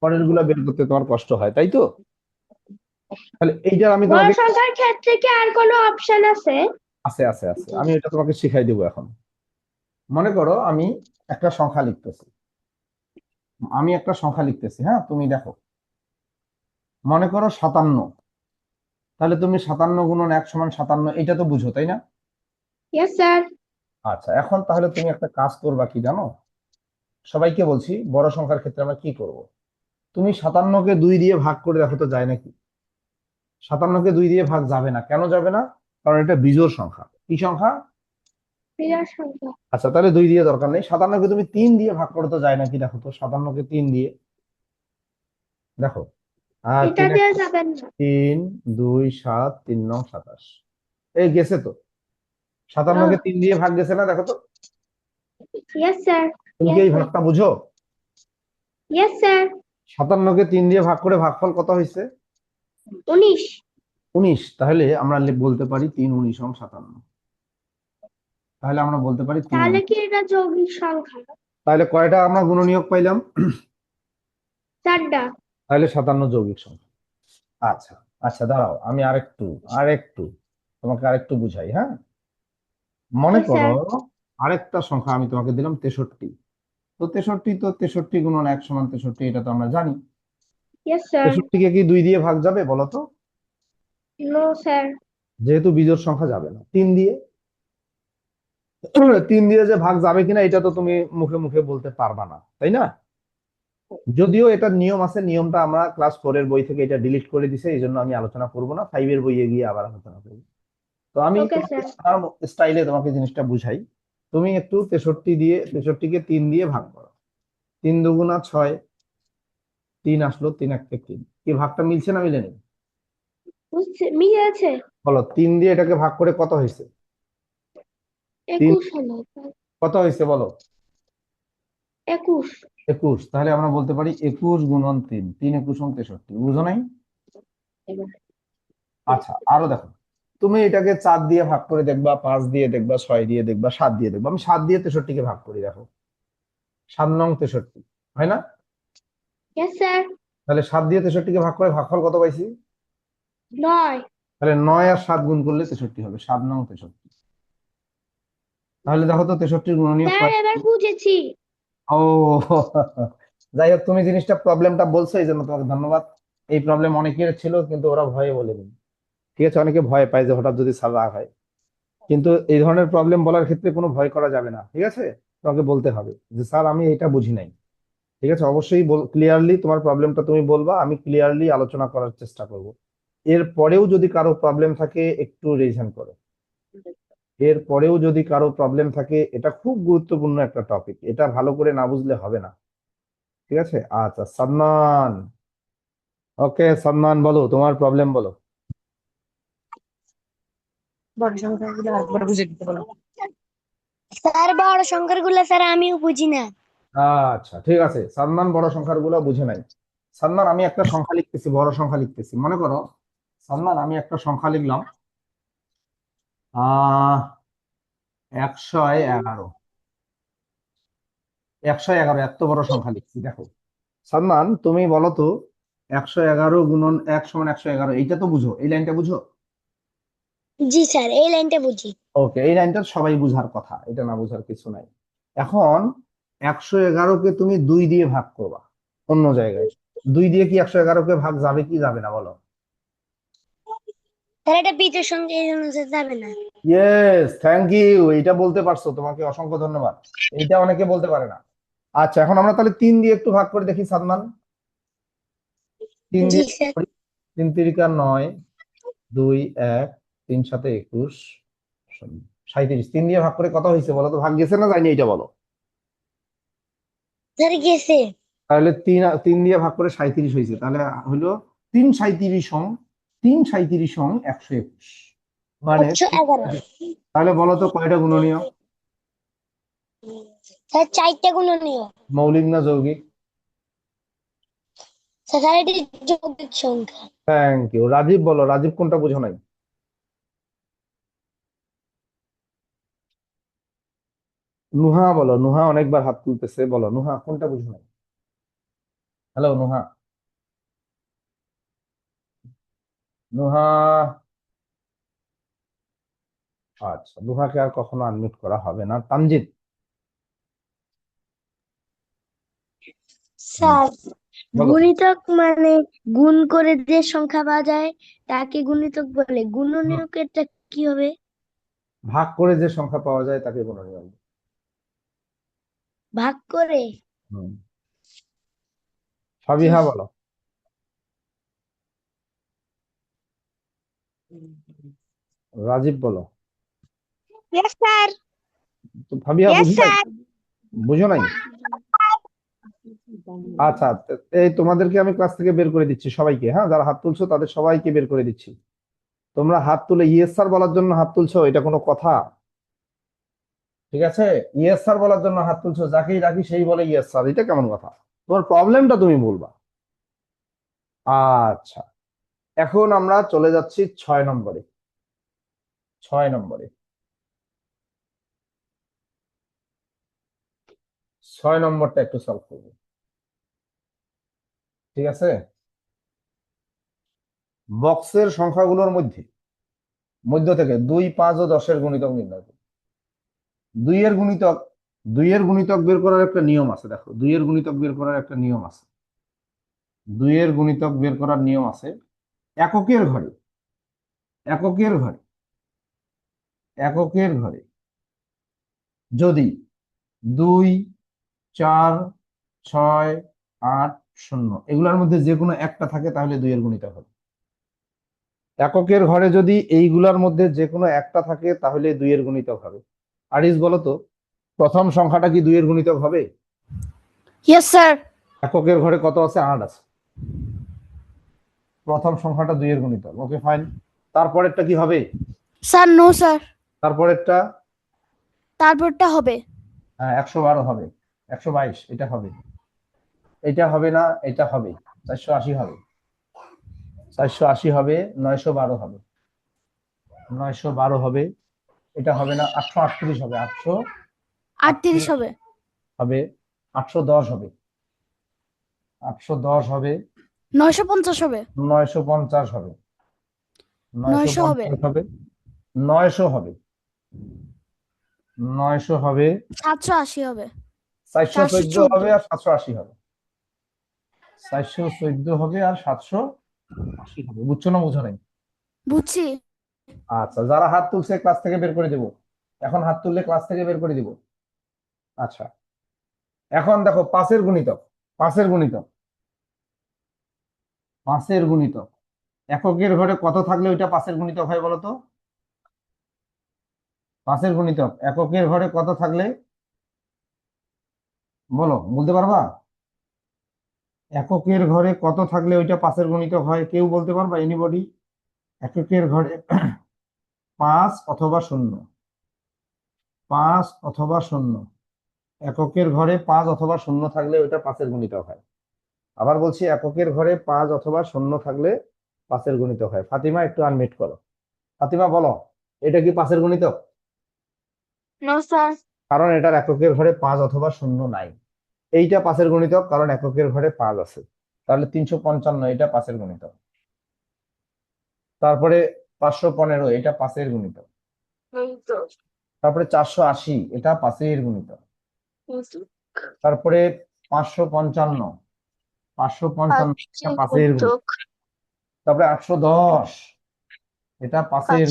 পরের গুলা বের করতে তোমার কষ্ট হয়, তাই তো? তাহলে এইটা আমি বড় তোমাকে সংখ্যার ক্ষেত্রে কি আর কোনো অপশন আছে? আছে আছে আছে, আমি এটা তোমাকে শিখাই দেবো এখন। মনে করো আমি একটা সংখ্যা লিখতেছি। হ্যাঁ, তুমি দেখো। মনে করো 57। তাহলে তুমি 57 গুণন 1 সমান 57, এটা তো বুঝো, তাই না? Yes sir. আচ্ছা, এখন তাহলে তুমি একটা কাজ করবা কি জানো? সবাইকে বলছি, বড় সংখ্যার ক্ষেত্রে আমরা কি করব। তুমি 57কে 2 দিয়ে ভাগ করে দেখো তো যায় নাকি? 57কে 2 দিয়ে ভাগ যাবে না। কেন যাবে না? কারণ এটা বিজোড় সংখ্যা। কি সংখ্যা? বিরাট সংখ্যা। আচ্ছা, তাহলে 2 দিয়ে দরকার নেই। 57কে তুমি 3 দিয়ে ভাগ করে তো যায় নাকি? দেখো তো 57কে 3 দিয়ে দেখো। আর এটা দিয়ে যাবেন না। 3 2 7 3 9 27। এই গেছে তো। 57কে 3 দিয়ে ভাগ গেছে না? দেখো তো। Yes sir. তুমি কি এই ভাগটা বুঝো? Yes sir. 57কে 3 দিয়ে ভাগ করে ভাগফল কত হয়েছে? 19। 19। তাহলে আমরা বলতে পারি 3 19 57। তাহলে আমরা বলতে পারি 3 তাহলে 19। কি এটা যৌগিক সংখ্যা? তাহলে কয়টা আমরা গুণনীয়ক পাইলাম? 4টা। তাহলে 57 যৌগিক সংখ্যা। আচ্ছা আচ্ছা, দাঁড়াও, আমি আরেকটু তোমাকে আরেকটু বুঝাই। হ্যাঁ, মনে Yes, করো sir. আরেকটা সংখ্যা আমি তোমাকে দিলাম 63। তো 63 গুণন 1 সমান 63, এটা তো আমরা জানি। Yes, sir. 63কে কি 2 দিয়ে ভাগ যাবে বলো তো? No, sir. যেহেতু বিজোড় সংখ্যা যাবে না। 3 দিয়ে। তিন দিয়ে যে ভাগ যাবে কিনা এটা তো তুমি মুখে মুখে বলতে পারবা না, তাই না? যদিও এটা নিয়ম আছে, নিয়মটা আমরা ক্লাস 4 এর বই থেকে এটা ডিলিট করে দিছে, এই জন্য আমি আলোচনা করব না, 5 এর বইয়ে গিয়ে আবার আলোচনা করবো। তো আমি ওকে তোমাকে স্যার। আমার স্টাইলে তোমাকে জিনিসটা বুঝাই। তুমি একটু 63 কে 3 দিয়ে ভাগ করো। 3 দুগুণা 6, 3 আসলো, 3 1 3। কি ভাগটা মিলছে না মিলেনি? বুঝছে, মিলে আছে। বলো, 3 দিয়ে এটাকে ভাগ করে কত হয়েছে? 21 হলো। কত হয়েছে বলো? 21। 21। তাহলে আমরা বলতে পারি 21 গুণন 3, 3 21 63। বুঝো নাই? আচ্ছা, আরো দেখো, তুমি এটাকে 4 দিয়ে ভাগ করে দেখবা, 5 দিয়ে দেখবা, 6 দিয়ে দেখবা, 7 দিয়ে দেখবা। আমি 7 দিয়ে 63-কে ভাগ করি, দেখো 7 নং 63, হয় না? Yes sir. তাহলে 7 দিয়ে 63-কে ভাগ করে ভাগফল কত পাইছি? 9। তাহলে 9 আর 7 গুণ করলে 63 হবে, 7 নং 63। তাহলে দেখো তো 63-র গুণনীয়ক স্যার কয়? এবার বুঝেছি। ও যাই হোক, তুমি জিনিসটা প্রবলেমটা বলছো, এই জন্য তোমাকে ধন্যবাদ। এই প্রবলেম অনেকের ছিল, কিন্তু ওরা ভয়ে বলেনি। ঠিক আছে, অনেকে ভয় পায় যে হঠাৎ যদি স্যার রাগ হয়, কিন্তু এই ধরনের প্রবলেম বলার ক্ষেত্রে কোনো ভয় করা যাবে না। ঠিক আছে, তোমাকে বলতে হবে যে স্যার আমি এটা বুঝি নাই। ঠিক আছে, অবশ্যই ক্লিয়ারলি তোমার প্রবলেমটা তুমি বলবা, আমি ক্লিয়ারলি আলোচনা করার চেষ্টা করব। এর পরেও যদি কারো প্রবলেম থাকে একটু রিভিশন করো। এর পরেও যদি কারো প্রবলেম থাকে, এটা খুব গুরুত্বপূর্ণ একটা টপিক, এটা ভালো করে না বুঝলে হবে না। ঠিক আছে, আচ্ছা সাদমান। ওকে সাদমান, বলো তোমার প্রবলেম বলো। স্যার বড় সংখ্যাগুলো স্যার আমিও বুঝি না। আচ্ছা ঠিক আছে, সাদমান বড় সংখ্যার গুলো বুঝে নাই। সাদমান, আমি একটা সংখ্যা লিখতেছি, বড় সংখ্যা লিখতেছি, মনে করো সাদমান আমি একটা সংখ্যা লিখলাম 111। 111 এত বড় সংখ্যা লিখছি, দেখো সাদমান তুমি বলো তো, 111 গুণন 1 সমান 111, এইটা তো বুঝো, এই লাইনটা বুঝো? জি স্যার, এই লাইনটা বুঝি। ওকে, এই লাইনটা সবাই বুঝার কথা, এটা না বুঝার কিছু নাই। এখন 111-কে তুমি 2 দিয়ে ভাগ করবা অন্য জায়গায়। 2 দিয়ে কি 111-কে ভাগ যাবে কি যাবে না বলো? স্যার এটা বীজের সঙ্গে এই জন্য স্যার যাবে না। ইয়েস, থ্যাংক ইউ, এইটা বলতে পারছো, তোমাকে অসংখ্য ধন্যবাদ। এইটা অনেকে বলতে পারে না। আচ্ছা, এখন আমরা তাহলে 3 দিয়ে একটু ভাগ করে দেখি সাদমান। 3 জি দিয়ে স্যার। 3 তিরিকা 9, 2 1, 3 7 21, 37। 3 দিয়ে ভাগ করে কত হয়েছে বলো তো? ভাগ গেছে না যায়নি এটা বলো? স্যার গেছে। তাহলে 3 দিয়ে ভাগ করে 37 হয়েছে, তাহলে হলো 3 37 সং 3 37 সং 121, মানে 111। তাহলে বলো তো কয়টা গুণনীয়ক? স্যার 4টা গুণনীয়ক। মৌলিক না যৌগিক? স্যার এটি যৌগিক সংখ্যা। Thank you. রাজীব বলো, রাজীব কোনটা বুঝো নাই? নুহা বলো, নুহা অনেকবার হাত তুলতেছে, বলো নুহা কোনটা বুঝো নাই? হ্যালো নুহা, নুহা। আচ্ছা, নুহাকে আর কখনো আনমিউট করা হবে না। তানজিদ স্যার বলো। গুণিতক মানে গুণ করে যে সংখ্যা পাওয়া যায় তাকে গুণিতক বলে, হুম, গুণনীয়কেরটা কি হবে? ভাগ করে যে সংখ্যা পাওয়া যায় তাকে গুণনীয়ক। ভাগ করে। হুম, সাবিহা বলো। রাজীব বলো। Yes sir. তো ফাবিহা ইয়েস বুঝো নাই? স্যার। বুঝো নাই? আচ্ছা, এই তোমাদেরকে আমি ক্লাস থেকে বের করে দিচ্ছি সবাইকে, হ্যাঁ, যারা হাত তুলছো তাদের সবাইকে বের করে দিচ্ছি। তোমরা হাত তুলে ইয়েস স্যার বলার জন্য হাত তুলছো, এটা কোনো কথা? ঠিক আছে, ইয়েস স্যার বলার জন্য হাত তুলছো, যাকেই ডাকি সেই বলে ইয়েস স্যার, এটা কেমন কথা? তোমার প্রবলেমটা তুমি বলবা। আচ্ছা, এখন আমরা চলে যাচ্ছি 6 নম্বরে। 6 নম্বরে, 6 নম্বরটা একটু সলভ করবো। ঠিক আছে, বক্সের সংখ্যাগুলোর মধ্য থেকে 2 5 ও 10-এর গুণিতক নির্ণয় করো। 2 এর গুণিতক, 2 এর গুণিতক বের করার একটা নিয়ম আছে, দেখো 2 এর গুণিতক বের করার একটা নিয়ম আছে। 2 এর গুণিতক বের করার নিয়ম আছে এককের ঘরে, এককের ঘরে, এককের ঘরে যদি 2, 4, 6, 8, 0 এগুলোর মধ্যে যে কোনো একটা থাকে তাহলে 2 এর গুণিতক হবে। এককের ঘরে যদি এইগুলার মধ্যে যে কোনো একটা থাকে তাহলে 2 এর গুণিতক হবে। আরিস বলো তো, প্রথম সংখ্যাটা কি 2 এর গুণিতক হবে? Yes sir. এককের ঘরে কত আছে? 8 আছে। প্রথম সংখ্যাটা 2 এর গুণিতক। Okay fine. তারপরেরটা কি হবে? Sir no sir. তারপরেরটা তারপরটা হবে। হ্যাঁ 112 হবে, 122 এটা হবে। এটা হবে না, এটা হবে। 480 হবে, 480 হবে, 912 হবে, 912 হবে। এটা হবে না, 838 হবে, 38 হবে। হবে, 810 হবে, 810 হবে, 950 হবে। 950 হবে, 900 হবে। 950 হবে, 900 হবে, 900 হবে, 780 হবে। 414 হবে 414। আর 780 হবে, 414 হবে আর 780 হবে। বুঝছো না বুঝো নাই? বুঝছি। আচ্ছা, যারা হাত তুলছে ক্লাস থেকে বের করে দেবো। এখন হাত তুললে ক্লাস থেকে বের করে দিব। আচ্ছা, এখন দেখো 5 এর গুণিতক, 5 এর গুণিতক, 5 এর গুণিতক। এককের ঘরে কত থাকলে ওইটা 5 এর গুণিতক হয় বলো তো? 5 এর গুণিতক এককের ঘরে কত থাকলে, বলো, বলতে পারবা? এককের ঘরে কত থাকলে ওইটা 5 এর গুণিতক হয়? কেউ বলতে পারবা? এনিবডি? এককের ঘরে 5 অথবা 0, 5 অথবা 0, এককের ঘরে 5 অথবা 0 থাকলে ওইটা 5 এর গুণিতক হয়। আবার বলছি, এককের ঘরে 5 অথবা 0 থাকলে 5 এর গুণিতক হয়। ফাতিমা একটু আনমিউট করো। ফাতিমা বলো, এটা কি 5 এর গুণিতক? No sir. কারণ এটার এককের ঘরে 5 অথবা 0 নাই। এইটা 5 এর গুণিতক কারণ এককের ঘরে 5 আছে। তাহলে 355 এটা 5 এর গুণিতক। তারপরে 515 এটা 5 এর গুণিতক। তারপরে 480 এটা 5 এর গুণিতক। তারপরে 555, 555 এটা 5 এর গুণিতক। তারপরে 810 এটা 5 এর,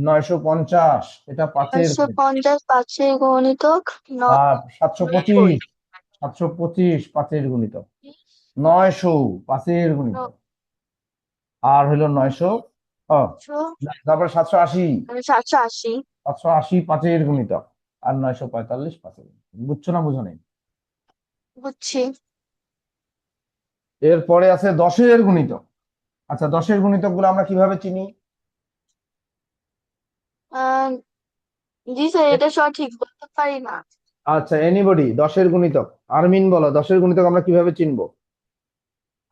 950 এটা 5 এর গুণিতক। 5 এর গণিতক। আর 725, 725 5 এর গুণিতক। 900 5 এর গুণিতক। আর হলো 900, তারপরে 780, 780। 780 5 এর গুণিতক। আর 945 5 এর গুণিতক। বুঝছো না বুঝো নাই? বুঝছি। এরপরে আছে 10 এর গুণিতক। আচ্ছা, 10 এর গুণিতক গুলো আমরা কিভাবে চিনি? জি স্যার, এটা সঠিক বলতে পারি না। আচ্ছা, এনিবডি 10 এর গুণিতক? আরমিন বলো, 10 এর গুণিতক আমরা কিভাবে চিনবো?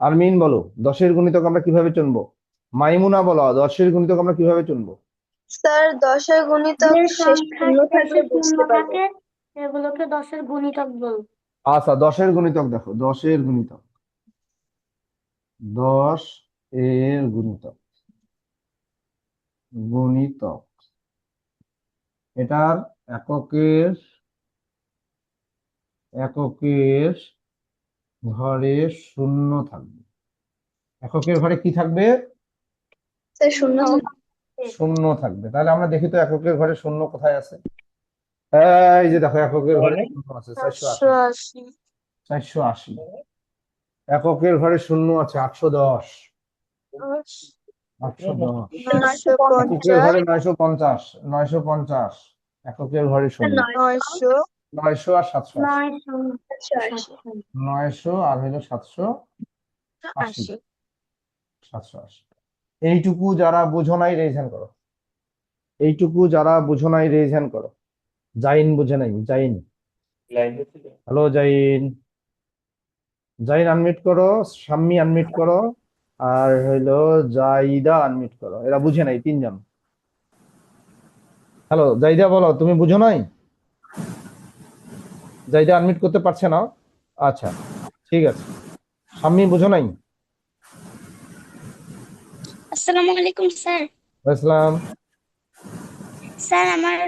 আরমিন বলো, 10 এর গুণিতক আমরা কিভাবে চিনবো? মাইমুনা বলো, 10 এর গুণিতক আমরা কিভাবে চিনবো? স্যার 10 এর গণিতক যে শেষ সংখ্যার শূন্য শেষে থাকলে শূন্য বুঝতে পারবো। থাকে সেগুলোকে 10-এর গুণিতক বলবো। আচ্ছা, 10 এর গুণিতক দেখো, 10 এর গুণিতক, 10 এর গুণিতক, গুণিতক এটার এককের, এককের ঘরে 0 থাকবে। এককের ঘরে কি থাকবে? স্যার শূন্য থাকলে 0 থাকবে। তাহলে আমরা দেখি তো এককের ঘরে 0 কোথায় আছে। এই যে দেখো, এককের ঘরে 0 আছে, 480, 480। 480। এককের ঘরে 0 আছে, 810, 810। এককের 950। ঘরে 950, 950। এককের ঘরে 0, 900। 900 আর 780, 780। 900 আর হলো 780, 80। 780। এইটুকু যারা বুঝো নাই রেজ হ্যান্ড করো। এইটুকু যারা বুঝো নাই রেজ হ্যান্ড করো। জাইন বুঝে নাই? জাইন, হ্যালো জাইন, জাইন আনমিউট করো। শাম্মী আনমিউট করো। আর হইলো জাইদা আনমিউট করো। এরা বুঝে নাই 3 জন। হ্যালো জাইদা বলো, তুমি বুঝো নাই? জাইদা আনমিউট করতে পারছে না। আচ্ছা, ঠিক আছে। শাম্মী বুঝো নাই? আসসালামু আলাইকুম স্যার। ইসলাম, স্যার আমার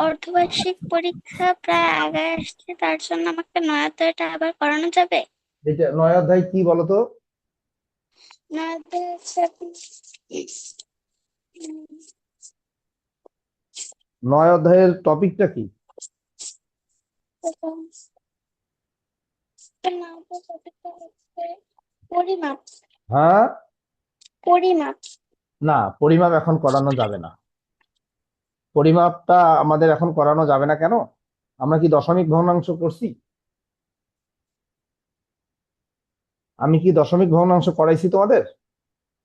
অর্ধবার্ষিক পরীক্ষা প্রায় আগে আসছে, তার জন্য আমাকে নয়াতটা আবার করানো যাবে? এটা নয় অধ্যায় কি বলতো? নয়াতে 9 অধ্যায়ের টপিকটা কি? পরিমাপ। হ্যাঁ, পরিমাপ। না, পরিমাপ এখন করানো যাবে না। পরিমাপটা আমাদের এখন করানো যাবে না কেন? আমরা কি দশমিক ভগ্নাংশ করছি? আমি কি দশমিক ভগ্নাংশ করাইছি তোমাদের?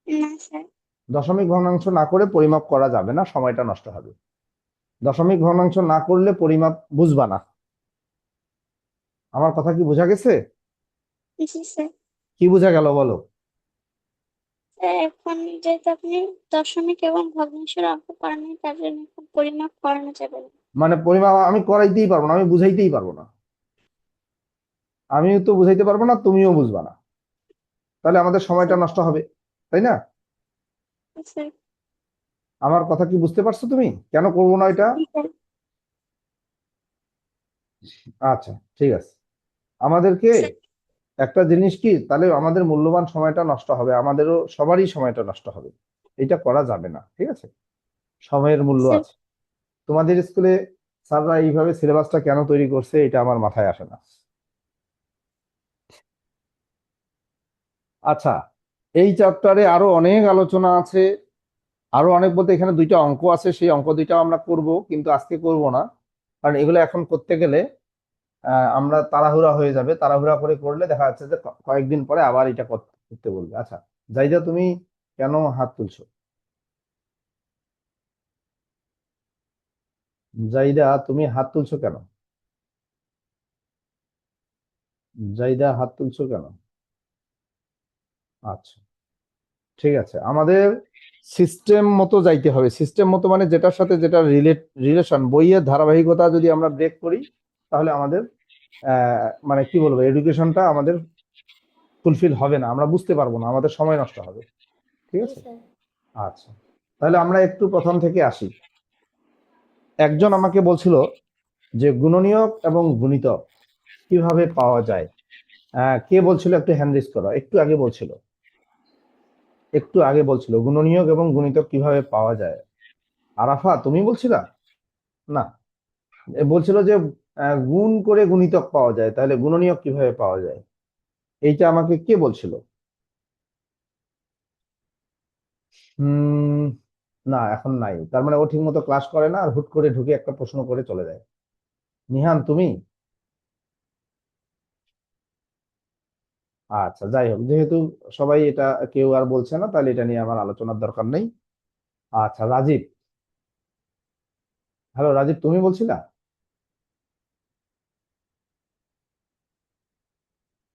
না স্যার। দশমিক ভগ্নাংশ না করে পরিমাপ করা যাবে না, সময়টা নষ্ট হবে। দশমিক ভগ্নাংশ না করলে পরিমাপ বুঝবা না। আমার কথা কি বোঝা গেছে? জি স্যার। কি বোঝা গেল বলো? এখন যেহেতু আপনি দশমিক এবং ভগ্নাংশের অঙ্ক করেন তার জন্য এখন পরিমাপ করানো যাবে না। মানে পরিমাপ আমি করাইতেই পারবো না, আমি বুঝাইতেই পারবো না। আমিও তো বুঝাইতে পারবো না, তুমিও বুঝবা না, তাহলে আমাদের সময়টা নষ্ট হবে, তাই না? স্যার। আমার কথা কি বুঝতে পারছো তুমি? কেন করবো না এটা? স্যার। আচ্ছা, ঠিক আছে। আমাদেরকে স্যার। একটা জিনিস কি, তাহলে আমাদের মূল্যবান সময়টা নষ্ট হবে, আমাদেরও সবারই সময়টা নষ্ট হবে। এটা করা যাবে না, ঠিক আছে? সময়ের মূল্য স্যার। আছে। তোমাদের স্কুলে স্যাররা এইভাবে সিলেবাসটা কেন তৈরি করছে এটা আমার মাথায় আসে না। আচ্ছা, এই চ্যাপ্টারে আরো অনেক আলোচনা আছে, আরো অনেক বলতে এখানে 2টা অঙ্ক আছে, সেই অঙ্ক 2টা আমরা করব, কিন্তু আজকে করব না, কারণ এগুলো এখন করতে গেলে আমরা তাড়াহুড়া হয়ে যাবে, তাড়াহুড়া করে করলে দেখা যাচ্ছে যে কয়েকদিন পরে আবার এটা করতে বলবে। আচ্ছা, জাইদা তুমি কেন হাত তুলছো? জাইদা তুমি হাত তুলছো কেন? জাইদা হাত তুলছো কেন? আচ্ছা, ঠিক আছে, আমাদের সিস্টেম মতো যাইতে হবে। সিস্টেম মতো মানে যেটার সাথে যেটা রিলেশন, বইয়ের ধারাবাহিকতা যদি আমরা ব্রেক করি তাহলে আমাদের মানে কি বলবো, এডুকেশনটা আমাদের ফুলফিল হবে না, আমরা বুঝতে পারবো না, আমাদের সময় নষ্ট হবে, ঠিক আছে? আচ্ছা, তাহলে আমরা একটু প্রথম থেকে আসি। একজন আমাকে বলছিল যে গুণনীয়ক এবং গুণিতক কিভাবে পাওয়া যায়। কে বলছিল? একটু হ্যান্ড রেজ করো। একটু আগে বলছিল গুণনীয়ক এবং গুণিতক কিভাবে পাওয়া যায়। আরাফা তুমি বলছিলা? না, বলছিল যে গুণ করে গুণিতক পাওয়া যায়, তাহলে গুণনীয়ক কিভাবে পাওয়া যায়, এইটা আমাকে কে বলছিল? হুম, না এখন নাই, তার মানে ও ঠিক মতো ক্লাস করে না, আর হুট করে ঢুকে একটা প্রশ্ন করে চলে যায়। নিহান তুমি? আচ্ছা, যাই হোক, যেহেতু সবাই এটা কেউ আর বলছে না, তাহলে এটা নিয়ে আমার আলোচনার দরকার নেই। আচ্ছা, রাজীব, হ্যালো রাজীব, তুমি বলছিলা?